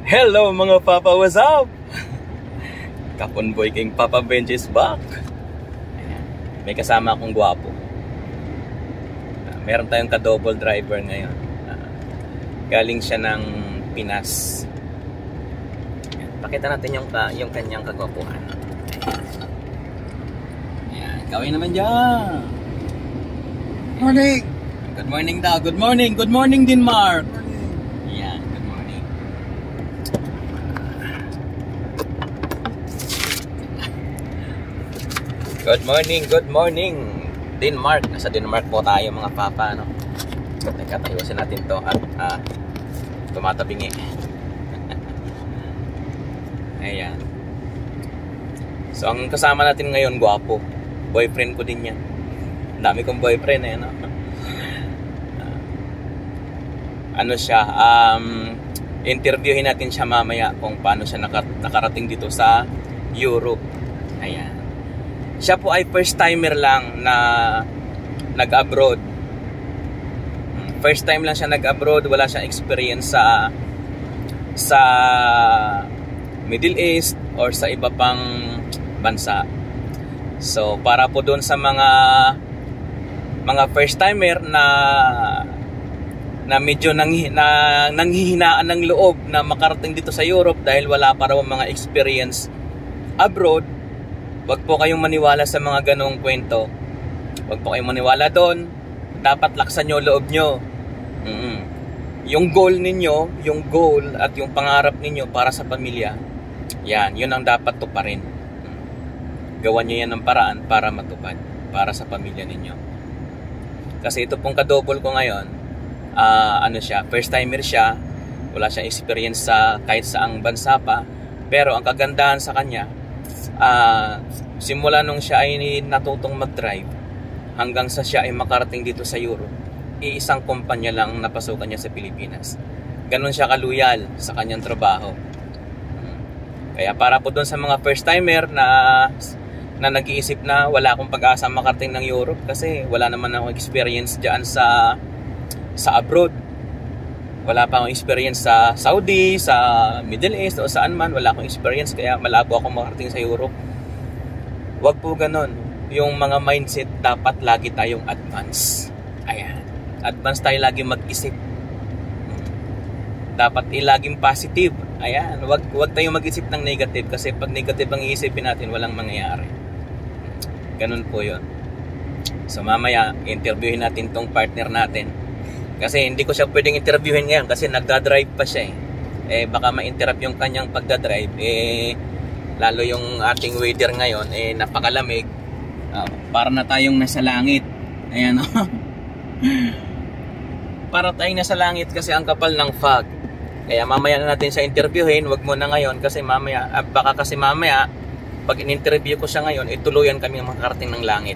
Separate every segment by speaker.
Speaker 1: Hello mga Papa, what's up? Kapunboy king Papa Benj is back. May kasama akong gwapo. Meron tayong ka-double driver ngayon. Galing siya ng Pinas. Pakita natin yung kanyang kagwapuhan. Ayan, gawin naman dyan.
Speaker 2: Morning!
Speaker 1: Good morning daw. Good morning. Good morning din, Mark. Ayan, good morning. Good morning. Good morning. Denmark. Nasa Denmark po tayo mga papa, no? Teka, tayusin natin to at tumatabingi. Ayan. So, ang kasama natin ngayon, gwapo. Boyfriend ko din yan. Ang dami kong boyfriend eh, no? Ano siya, interviewin natin siya mamaya kung paano siya nakarating dito sa Europe. Ayan. Siya po ay first timer lang na nag-abroad. First time lang siya nag-abroad, wala siyang experience sa Middle East or sa iba pang bansa. So para po doon sa mga first timer na medyo nanghihinaan ng loob na makarating dito sa Europe dahil wala pa raw mga experience abroad, wag po kayong maniwala sa mga ganong kwento. Wag po kayong maniwala doon. Dapat laksan nyo loob nyo. Yung goal ninyo, yung goal at yung pangarap ninyo para sa pamilya, yan, yun ang dapat tuparin. Gawan nyo yan ng paraan para matupad para sa pamilya ninyo. Kasi ito pong kadouble ko ngayon, ano siya, first timer siya, wala siyang experience sa kahit saang bansa pa, pero ang kagandahan sa kanya, simula nung siya ay natutong mag-drive hanggang sa siya ay makarating dito sa Europe, iisang kumpanya lang napasukan niya sa Pilipinas. Ganon siya kaluyal sa kanyang trabaho. Kaya para po doon sa mga first timer na nag-iisip na wala akong pag-asa makarating ng Europe kasi wala naman akong experience diyan sa abroad. Wala pa akong experience sa Saudi, sa Middle East o saan man, wala akong experience kaya malabo akong makarating sa Europe. Wag po ganon. Yung mga mindset, dapat lagi tayong advance. Ayan. Advance tayo lagi mag-isip. Dapat laging positive. Ayan. Wag tayong mag-isip ng negative kasi pag negative ang iisipin natin, walang mangyayari. Ganun po yun. So mamaya, interviewin natin tong partner natin. Kasi hindi ko siya pwedeng interviewin ngayon kasi nagdadrive pa siya eh. Baka ma-interrupt yung kanyang pagdadrive. Lalo yung ating weather ngayon, napakalamig. Para na tayong nasa langit. Ayan, oh. Para tayong nasa langit kasi ang kapal ng fog. Kaya mamaya na natin siya interviewin. Wag mo na ngayon kasi mamaya, baka kasi mamaya pag in-interview ko siya ngayon, tuluyan kami makarating ng langit.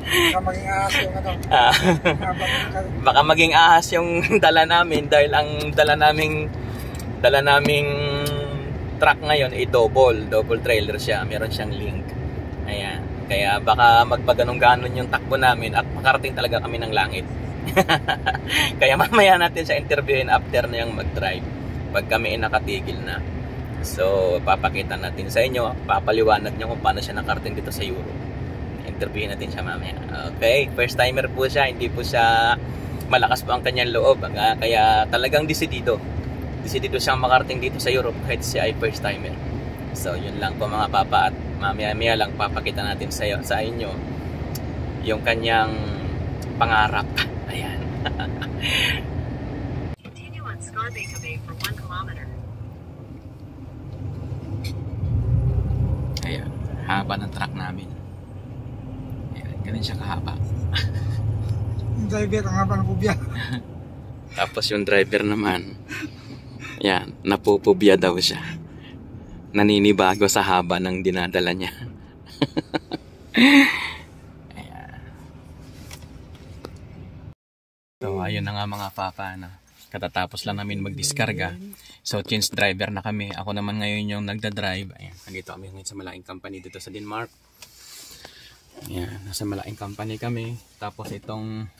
Speaker 2: Baka maging ahas yung ano.
Speaker 1: Baka maging ahas yung dala namin dahil ang dala naming truck ngayon ay double trailer siya, meron siyang link. Ayan. Kaya baka magpaganong-ganon yung takbo namin at makarating talaga kami ng langit. Kaya mamaya natin siya interviewin after na yung mag-drive pag kami nakatigil na. So papakita natin sa inyo, papaliwanag niyo kung paano siya nakarating dito sa Europe. Interviewin natin siya mamaya. Okay, first timer po siya, hindi po siya malakas po ang kanyang loob. Kaya talagang desidido siyang makarating dito sa Europe kahit siya ay first timer. So yun lang po mga papa at mamaya lang papakita natin sa inyo yung kanyang pangarap. Ayan.
Speaker 3: Continue on Scarbeca Bay for 1 kilometer.
Speaker 1: Ayan, haba ng truck namin. Ayan, ganun siya kahaba.
Speaker 2: Yung driver, ang haba ng pubya.
Speaker 1: Tapos yung driver naman, yan, napupubya daw siya. Naninibago sa haba ng dinadala niya. Ayan. So, ayun na nga mga papa na. Katatapos lang namin magdiskarga. So, change driver na kami. Ako naman ngayon yung nagda-drive. Ayan, nandito kami ngayon sa malaking company dito sa Denmark. Ayan, nasa malaking company kami. Tapos itong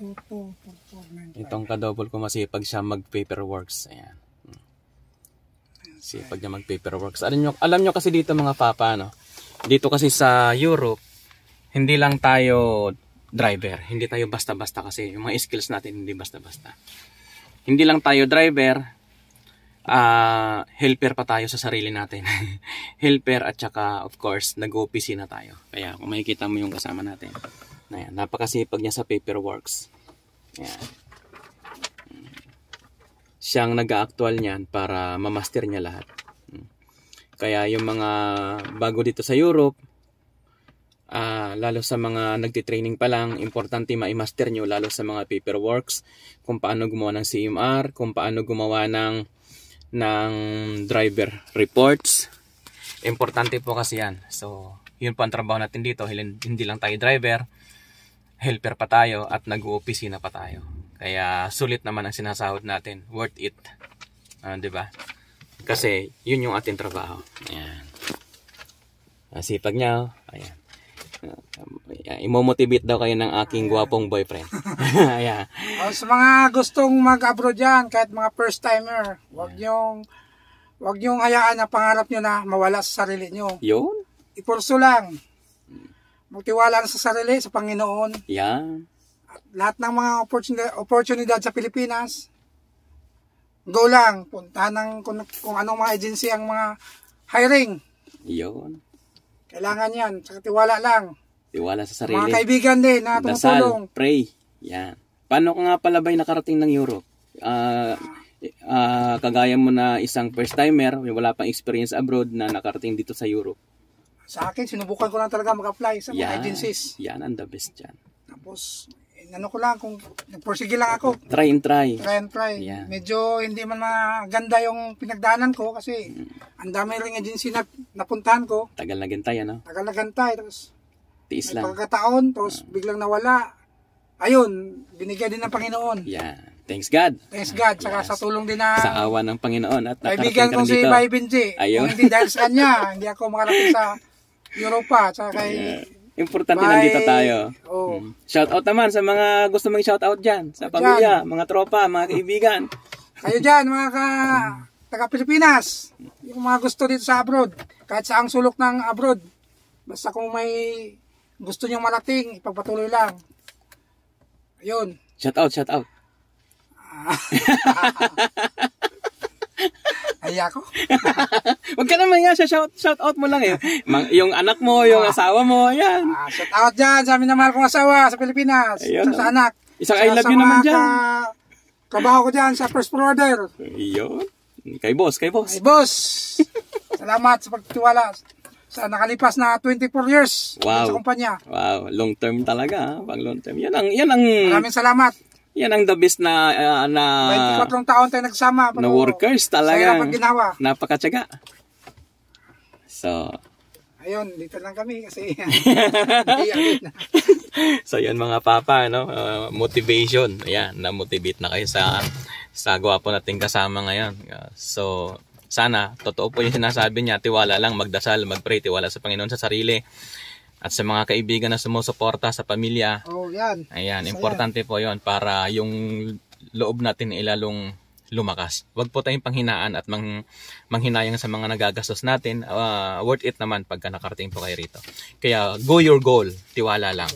Speaker 1: kadouble ko masipag siya mag-paperworks. Ayan. Sipag niya mag-paperwork. Alam nyo kasi dito mga papa, no? Dito kasi sa Europe, hindi lang tayo driver. Hindi tayo basta-basta kasi. Yung mga skills natin hindi basta-basta. Hindi lang tayo driver, helper pa tayo sa sarili natin. Helper at saka of course nag-opisina tayo. Kaya kung makikita mo yung kasama natin. Ayan, napakasipag niya sa paperworks. Ayan. Siyang nag-actual niyan para mamaster niya lahat. Kaya yung mga bago dito sa Europe, lalo sa mga nagtitraining pa lang, importante ma-master nyo lalo sa mga paperworks, kung paano gumawa ng CMR, kung paano gumawa ng driver reports. Importante po kasi yan. So, yun po ang trabaho natin dito. Hindi lang tayo driver, helper pa tayo at nag-uopisina pa tayo. Kaya sulit naman ang sinasahod natin. Worth it. Diba? Kasi yun yung ating trabaho. Ayan. Sipag niya. Ayan. Imo-motivate daw kayo ng aking gwapong boyfriend. Ayan.
Speaker 2: Sa mga gustong mag-abroad yan, kahit mga first timer, wag nyong hayaan na pangarap nyo na mawala sa sarili nyo.
Speaker 1: Yun.
Speaker 2: Ipurso lang. Magtiwala na sa sarili, sa Panginoon.
Speaker 1: Yan.
Speaker 2: Lahat ng mga oportunidad sa Pilipinas, go lang. Puntahan ng kung anong mga agency ang mga hiring.
Speaker 1: Yun.
Speaker 2: Kailangan yan. Saka tiwala lang.
Speaker 1: Tiwala sa sarili.
Speaker 2: Mga kaibigan din na tumutulong.
Speaker 1: Dasal, pray. Yan. Paano ka nga pala ba'y nakarating ng Europe? Kagaya mo na isang first timer, wala pang experience abroad na nakarating dito sa Europe.
Speaker 2: Sa akin, sinubukan ko lang talaga mag-apply sa mga agencies.
Speaker 1: Yan ang the best dyan.
Speaker 2: Tapos, ano ko lang, kung nagpursige lang ako.
Speaker 1: Try and try.
Speaker 2: Try and try.
Speaker 1: Yeah.
Speaker 2: Medyo hindi man maganda yung pinagdaanan ko kasi ang dami ring agency na napuntahan ko.
Speaker 1: Tagal na gintay, ano?
Speaker 2: Tagal na gantay. Tapos,
Speaker 1: tiis
Speaker 2: may
Speaker 1: lang.
Speaker 2: pagkataon, tapos biglang nawala. Ayun, binigyan din ng Panginoon.
Speaker 1: Yeah. Thanks God.
Speaker 2: Thanks God. Saka sa tulong din na
Speaker 1: Sa awa ng Panginoon at
Speaker 2: kaibigan
Speaker 1: nakarating ka
Speaker 2: ko si
Speaker 1: dito.
Speaker 2: Bay Benji.
Speaker 1: Ayun.
Speaker 2: Kung hindi dahil sa kanya, hindi ako makarating sa Europa. Saka kay
Speaker 1: Importante nandito tayo.
Speaker 2: Oh.
Speaker 1: Shout out naman sa mga gusto mong shout out dyan. Sa pamilya, mga tropa, mga kaibigan.
Speaker 2: Kayo dyan, mga taga-Pilipinas. Yung mga gusto dito sa abroad. Kahit sa ang sulok ng abroad. Basta kung may gusto nyong marating, ipagpatuloy lang. Ayun.
Speaker 1: Shout out, shout out.
Speaker 2: Ay ako.
Speaker 1: Wag ka naman nga siya, shout out mo lang eh. Yung anak mo, yung asawa mo, yan.
Speaker 2: Shout out dyan sa amin na mahal kong asawa sa Pilipinas.
Speaker 1: Ayun,
Speaker 2: sa anak.
Speaker 1: Isang I love you naman dyan.
Speaker 2: Trabaho ko dyan sa first order.
Speaker 1: Ayun. Kay boss, kay boss.
Speaker 2: Ay boss. Salamat sa pagtiwala sa nakalipas na 24 years
Speaker 1: Wow.
Speaker 2: sa kumpanya.
Speaker 1: Wow, long term talaga, pang long term. Yan ang
Speaker 2: Maraming salamat.
Speaker 1: yan ang the best na
Speaker 2: 24 taon tayo nagsama.
Speaker 1: na workers
Speaker 2: Saya
Speaker 1: talaga.
Speaker 2: pag ginawa.
Speaker 1: Napakatyaga. So,
Speaker 2: Ayun, dito lang kami kasi
Speaker 1: so yan mga papa, no? Motivation. Ayan, na-motivate na kayo sa gwapo nating kasama ngayon. So, sana, totoo po yung sinasabi niya, tiwala lang, magdasal, magpray, tiwala sa Panginoon sa sarili. At sa mga kaibigan na sumusuporta sa pamilya.
Speaker 2: Oh, yan.
Speaker 1: Ayan, importante po yon para yung loob natin ilalong lumakas. Huwag po tayong panghinaan at manghinayang sa mga nagagastos natin. Worth it naman pagka nakarating po kayo rito. Kaya go your goal. Tiwala lang.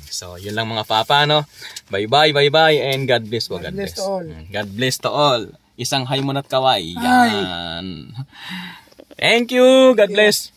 Speaker 1: So, yun lang mga papa, no? Bye-bye, bye-bye, and God bless po. God bless.
Speaker 2: to all.
Speaker 1: God bless to all. Isang hay mo na't kaway. Yan. Thank you. God bless.